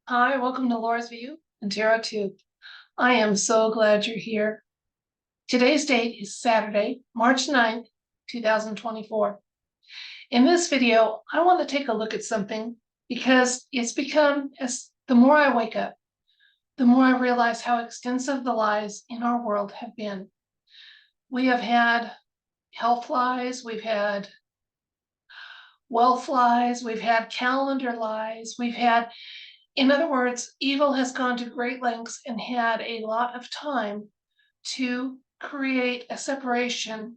Hi, welcome to Laura's View and Tarot Tube. I am so glad you're here. Today's date is Saturday, March 9th, 2024. In this video, I want to take a look at something because it's become, as the more I wake up, the more I realize how extensive the lies in our world have been. We have had health lies, we've had wealth lies, we've had calendar lies, in other words, evil has gone to great lengths and had a lot of time to create a separation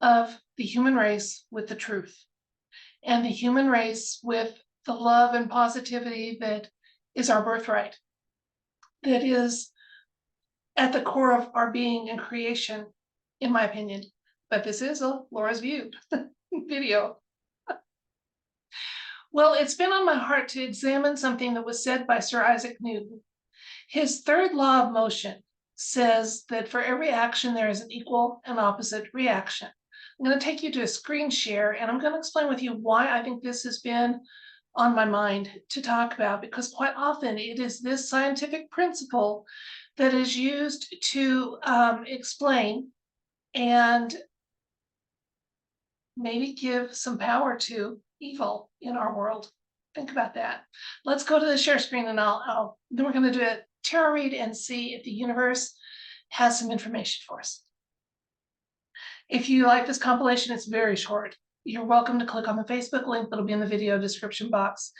of the human race with the truth and the human race with the love and positivity that is our birthright, that is at the core of our being and creation, in my opinion. But this is a Laura's View video. Well, it's been on my heart to examine something that was said by Sir Isaac Newton. His third law of motion says that for every action, there is an equal and opposite reaction. I'm going to take you to a screen share, and I'm going to explain with you why I think this has been on my mind to talk about, because quite often it is this scientific principle that is used to explain and maybe give some power to evil in our world. Think about that. Let's go to the share screen, and then we're going to do a tarot read and see if the universe has some information for us. If you like this compilation, it's very short. You're welcome to click on the Facebook link that'll be in the video description box.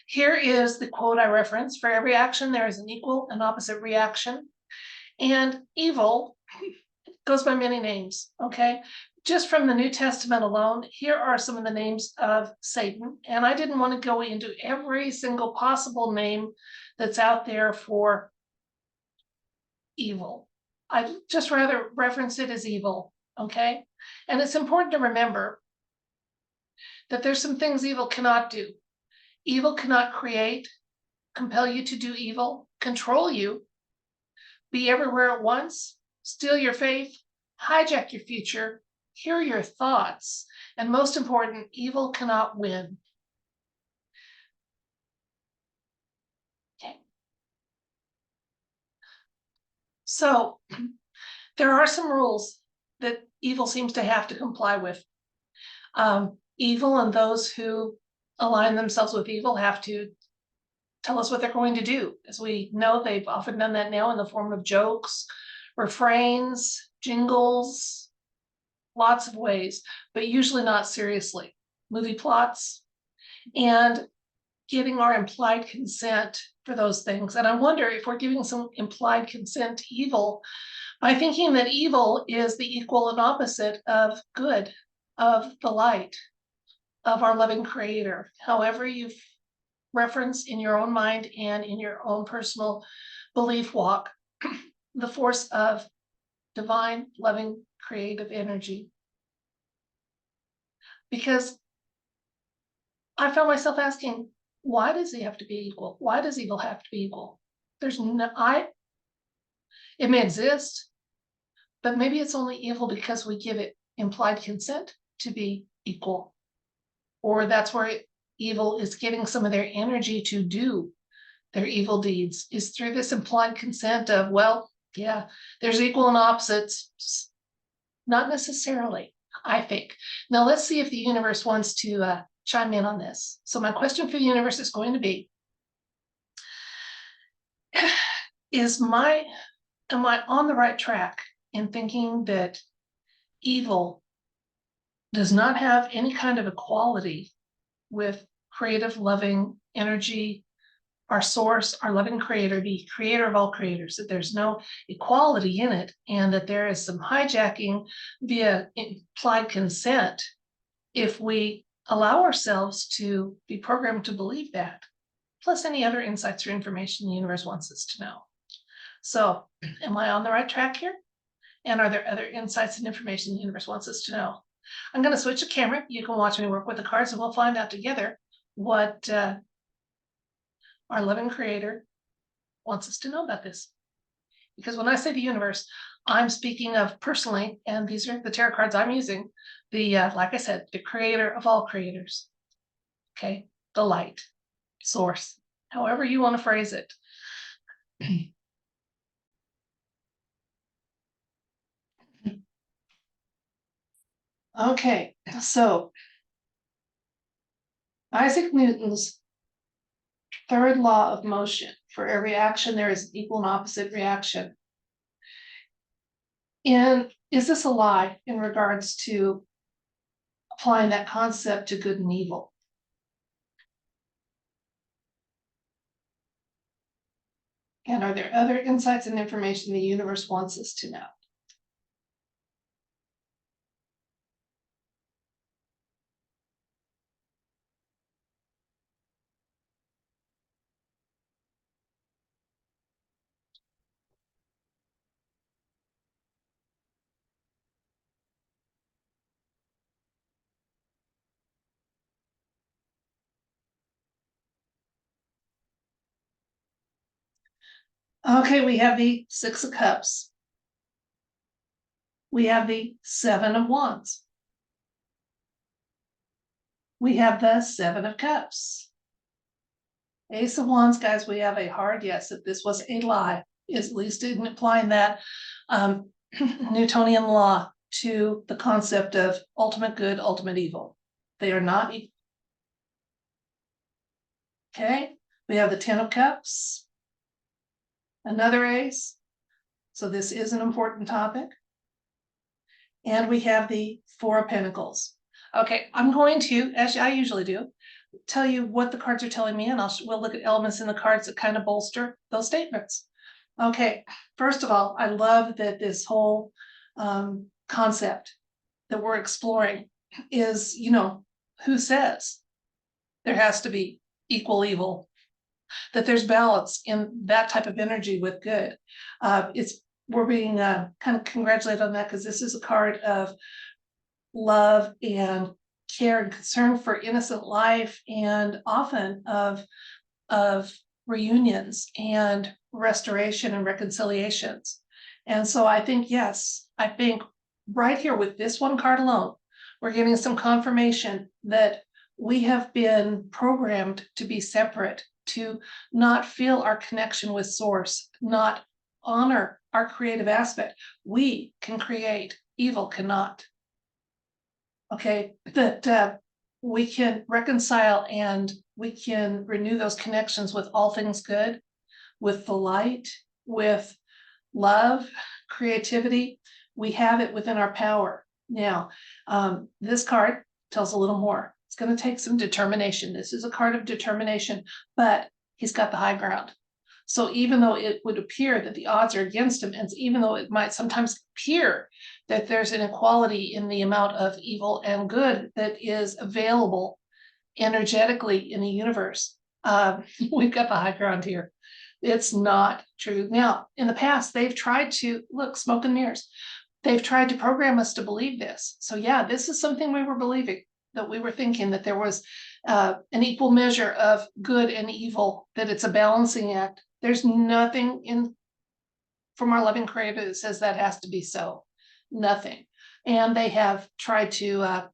Here is the quote I referenced. For every action, there is an equal and opposite reaction. And evil goes by many names, okay? Just from the New Testament alone, here are some of the names of Satan. And I didn't want to go into every single possible name that's out there for evil. I'd just rather reference it as evil, okay? And it's important to remember that there's some things evil cannot do. Evil cannot create, compel you to do evil, control you, be everywhere at once, steal your faith, hijack your future, hear your thoughts, and most important, evil cannot win. Okay. So there are some rules that evil seems to have to comply with. Evil and those who align themselves with evil have to tell us what they're going to do. As we know, they've often done that now in the form of jokes, refrains, jingles, lots of ways, but usually not seriously. Movie plots and giving our implied consent for those things. And I wonder if we're giving some implied consent to evil by thinking that evil is the equal and opposite of good, of the light, of our loving creator. However you've referenced in your own mind and in your own personal belief walk, the force of divine, loving, creative energy. Because I found myself asking, why does he have to be equal? Why does evil have to be equal? It may exist, but maybe it's only evil because we give it implied consent to be equal. Or that's where evil is getting some of their energy to do their evil deeds, is through this implied consent of, well, yeah, there's equal and opposites. Not necessarily, I think. Now let's see if the universe wants to chime in on this. So my question for the universe is going to be, am I on the right track in thinking that evil does not have any kind of equality with creative, loving energy, our source, our loving creator, the creator of all creators, that there's no equality in it, and that there is some hijacking via implied consent if we allow ourselves to be programmed to believe that, plus any other insights or information the universe wants us to know. So am I on the right track here? And are there other insights and information the universe wants us to know? I'm going to switch the camera. You can watch me work with the cards, and we'll find out together what our loving creator wants us to know about this. Because when I say the universe, I'm speaking of personally, and these are the tarot cards I'm using, like I said, the creator of all creators. Okay, the light, source, however you want to phrase it. Okay, so Isaac Newton's third law of motion: for every action, there is an equal and opposite reaction. And is this a lie in regards to applying that concept to good and evil? And are there other insights and information the universe wants us to know? Okay, we have the Six of Cups. We have the Seven of Wands. We have the Seven of Cups. Ace of Wands, guys, we have a hard yes. If this was a lie, is at least in applying that Newtonian law to the concept of ultimate good, ultimate evil. They are not equal. Okay, we have the Ten of Cups, another ace. So this is an important topic. And we have the Four of Pentacles. Okay, I'm going to, as I usually do, tell you what the cards are telling me, and we'll look at elements in the cards that kind of bolster those statements. Okay, first of all, I love that this whole concept that we're exploring is, who says there has to be equal evil, that there's balance in that type of energy with good. We're being kind of congratulated on that, because this is a card of love and care and concern for innocent life, and often of reunions and restoration and reconciliations. And so I think, yes, I think right here with this one card alone, we're getting some confirmation that we have been programmed to be separate, to not feel our connection with source, not honor our creative aspect. We can create, evil cannot. Okay, that we can reconcile and we can renew those connections with all things good, with the light, with love, creativity. We have it within our power. Now, this card tells a little more. It's going to take some determination. This is a card of determination, but he's got the high ground. So even though it would appear that the odds are against him, and even though it might sometimes appear that there's an equality in the amount of evil and good that is available energetically in the universe, we've got the high ground here. It's not true. Now, in the past, they've tried to, look, smoke and mirrors. They've tried to program us to believe this. So yeah, this is something we were believing, that we were thinking that there was an equal measure of good and evil, that it's a balancing act. There's nothing from our loving creator that says that has to be so. Nothing. And they have tried to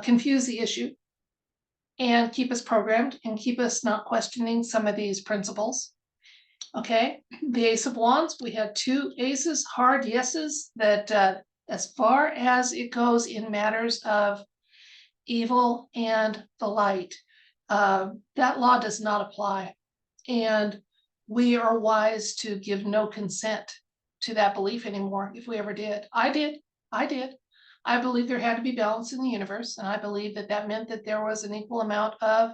confuse the issue and keep us programmed and keep us not questioning some of these principles. Okay, the Ace of Wands, we have two aces, hard yeses, that as far as it goes in matters of evil and the light, that law does not apply. And we are wise to give no consent to that belief anymore, if we ever did. I did. I believe there had to be balance in the universe, and I believe that that meant that there was an equal amount of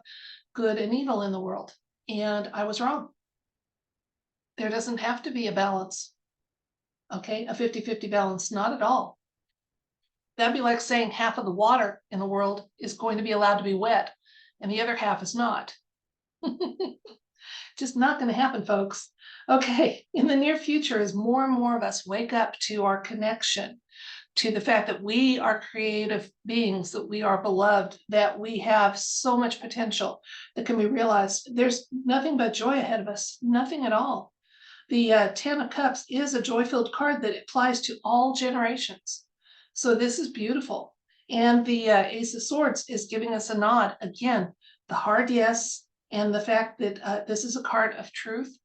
good and evil in the world. And I was wrong. There doesn't have to be a balance. Okay, a 50-50 balance, not at all. That'd be like saying half of the water in the world is going to be allowed to be wet and the other half is not. Just not going to happen, folks. Okay, in the near future, as more and more of us wake up to our connection, to the fact that we are creative beings, that we are beloved, that we have so much potential that can be realized, there's nothing but joy ahead of us, nothing at all. The Ten of Cups is a joy-filled card that applies to all generations. So this is beautiful. And the Ace of Swords is giving us a nod. Again, the hard yes and the fact that this is a card of truth,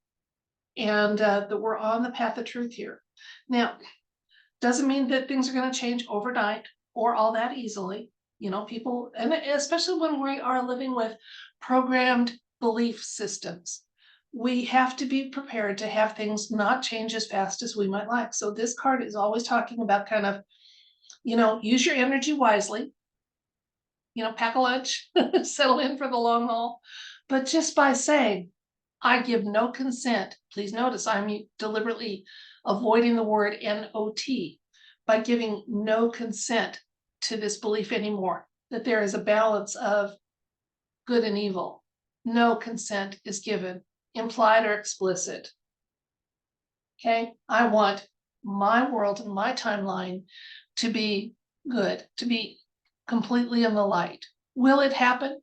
and that we're on the path of truth here. Now, doesn't mean that things are going to change overnight or all that easily. You know, people, and especially when we are living with programmed belief systems, we have to be prepared to have things not change as fast as we might like. So this card is always talking about kind of, you know, use your energy wisely, you know, pack a lunch, settle in for the long haul. But just by saying, I give no consent, please notice I'm deliberately avoiding the word NOT, by giving no consent to this belief anymore, that there is a balance of good and evil. No consent is given, implied or explicit. Okay, I want my world and my timeline to be good, to be completely in the light. Will it happen?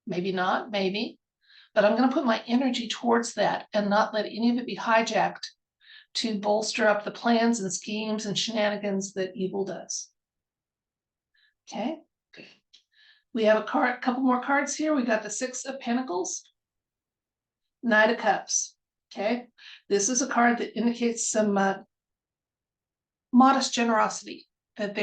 Maybe not, maybe. But I'm going to put my energy towards that and not let any of it be hijacked to bolster up the plans and schemes and shenanigans that evil does. Okay. We have a couple more cards here. We got the Six of Pentacles, Knight of Cups. Okay. This is a card that indicates some modest generosity, that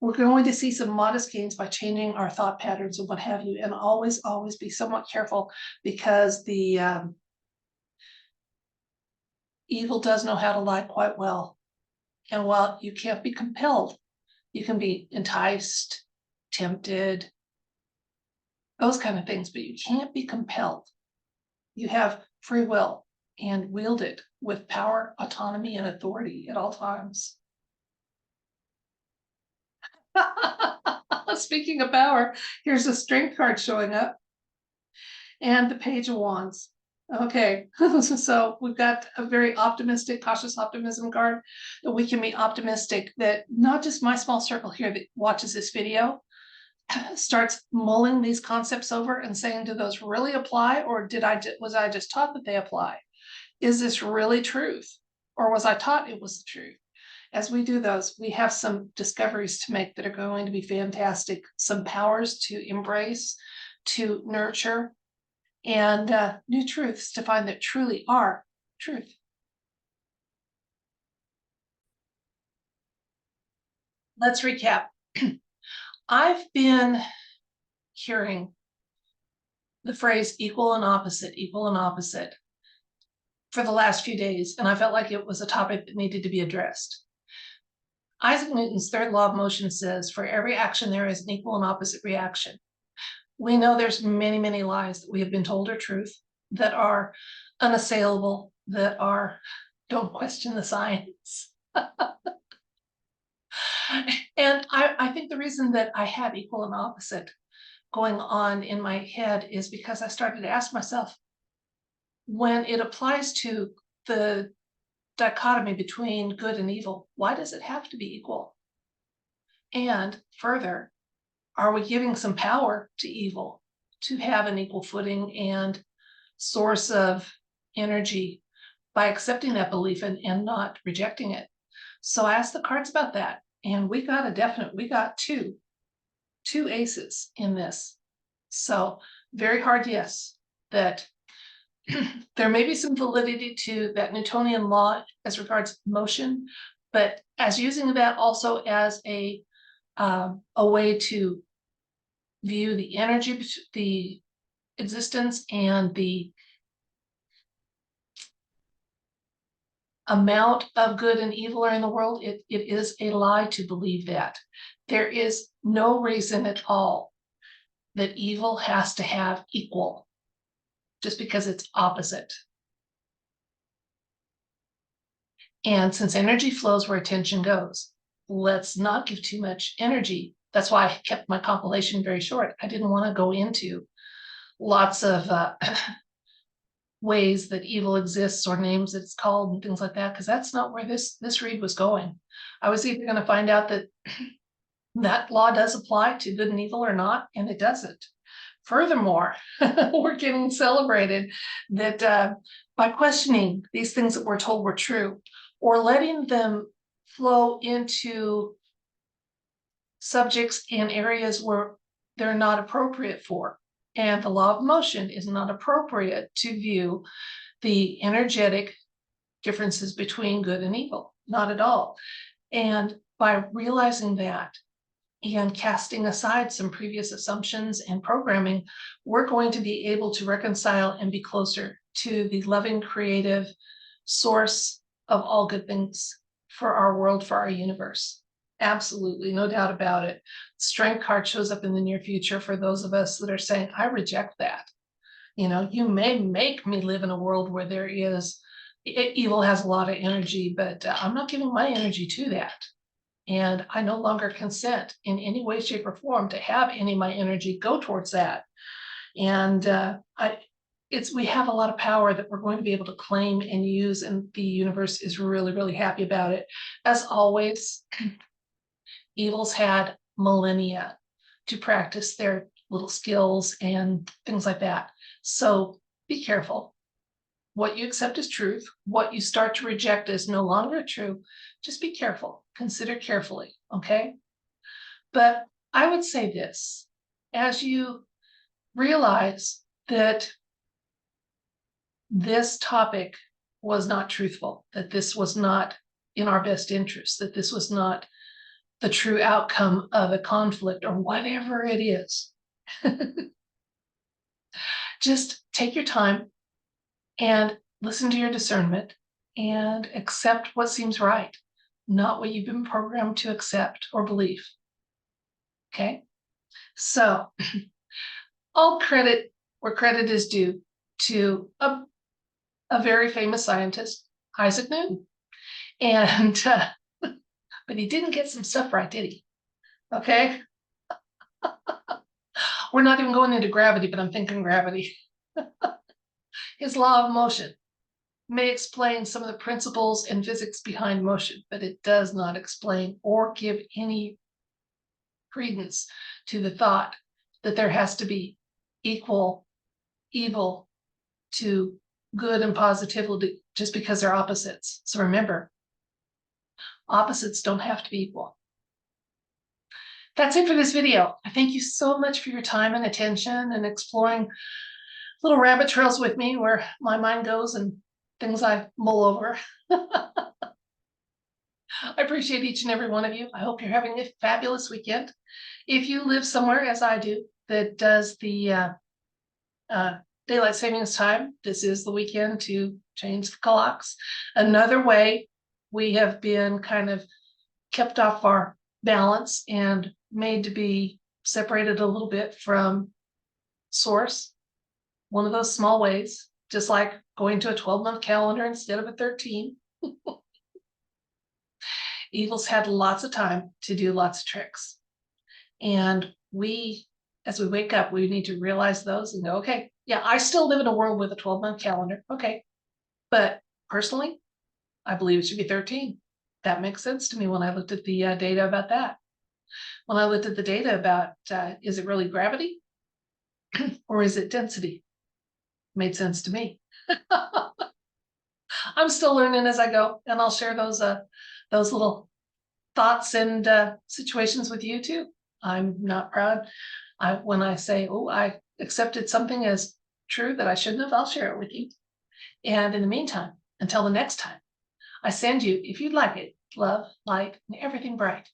we're going to see some modest gains by changing our thought patterns and what have you, and always be somewhat careful, because the evil does know how to lie quite well. And while you can't be compelled, you can be enticed, tempted, those kind of things, but you can't be compelled. You have free will, and wield it with power, autonomy, and authority at all times. Speaking of power, here's a strength card showing up, and the Page of Wands. Okay, so we've got a very optimistic, cautious optimism card, that we can be optimistic that not just my small circle here that watches this video starts mulling these concepts over and saying, do those really apply, or was I just taught that they apply? Is this really truth, or was I taught it was the truth? As we do those, we have some discoveries to make that are going to be fantastic, some powers to embrace, to nurture, and new truths to find that truly are truth. Let's recap. I've been hearing the phrase equal and opposite for the last few days, and I felt like it was a topic that needed to be addressed. Isaac Newton's third law of motion says, for every action there is an equal and opposite reaction. We know there's many lies that we have been told are truth, that are unassailable, that are, don't question the science. And I think the reason that I have equal and opposite going on in my head is because I started to ask myself, when it applies to the dichotomy between good and evil, why does it have to be equal? And further, are we giving some power to evil to have an equal footing and source of energy by accepting that belief and not rejecting it? So I asked the cards about that, and we got two aces in this. So very hard yes, that there may be some validity to that Newtonian law as regards motion, but as using that also as a way to view the energy, the existence, and the amount of good and evil are in the world, it is a lie to believe that. There is no reason at all that evil has to have equal just because it's opposite. And since energy flows where attention goes, let's not give too much energy. That's why I kept my compilation very short. I didn't want to go into lots of ways that evil exists or names it's called and things like that, because that's not where this read was going. I was either going to find out that that law does apply to good and evil or not, and it doesn't. Furthermore, we're getting celebrated that by questioning these things that we're told were true, or letting them flow into subjects in areas where they're not appropriate for, And the law of motion is not appropriate to view the energetic differences between good and evil, not at all. And by realizing that and casting aside some previous assumptions and programming, we're going to be able to reconcile and be closer to the loving, creative source of all good things for our world, for our universe. Absolutely, no doubt about it. Strength card shows up in the near future for those of us that are saying, I reject that. You may make me live in a world where there is evil has a lot of energy, but I'm not giving my energy to that. And I no longer consent in any way, shape, or form to have any of my energy go towards that. And we have a lot of power that we're going to be able to claim and use, and the universe is really, really happy about it. As always, evil's had millennia to practice their little skills and things like that. So be careful. What you accept as truth, what you start to reject as no longer true, just be careful. Consider carefully, okay? But I would say this, as you realize that this topic was not truthful, that this was not in our best interest, that this was not the true outcome of a conflict or whatever it is, just take your time and listen to your discernment and accept what seems right, not what you've been programmed to accept or believe. Okay? So, all credit where credit is due to a very famous scientist, Isaac Newton. And, but he didn't get some stuff right, did he? Okay? We're not even going into gravity, but I'm thinking gravity. His law of motion may explain some of the principles and physics behind motion, but it does not explain or give any credence to the thought that there has to be equal evil to good and positivity just because they're opposites. So remember, opposites don't have to be equal. That's it for this video. I thank you so much for your time and attention and exploring little rabbit trails with me where my mind goes and things I mull over. I appreciate each and every one of you. I hope you're having a fabulous weekend. If you live somewhere, as I do, that does the daylight savings time, this is the weekend to change the clocks. Another way we have been kind of kept off our balance and made to be separated a little bit from source. One of those small ways, just like going to a 12-month calendar instead of a 13. Evil's had lots of time to do lots of tricks. And we, as we wake up, we need to realize those and go, okay, yeah, I still live in a world with a 12-month calendar. Okay. But personally, I believe it should be 13. That makes sense to me when I looked at the data about that. When I looked at the data about, is it really gravity or is it density? Made sense to me. I'm still learning as I go, and I'll share those little thoughts and situations with you too. I'm not proud. When I say, oh, I accepted something as true that I shouldn't have, I'll share it with you. And in the meantime, until the next time, I send you, if you'd like it, love, light, and everything bright.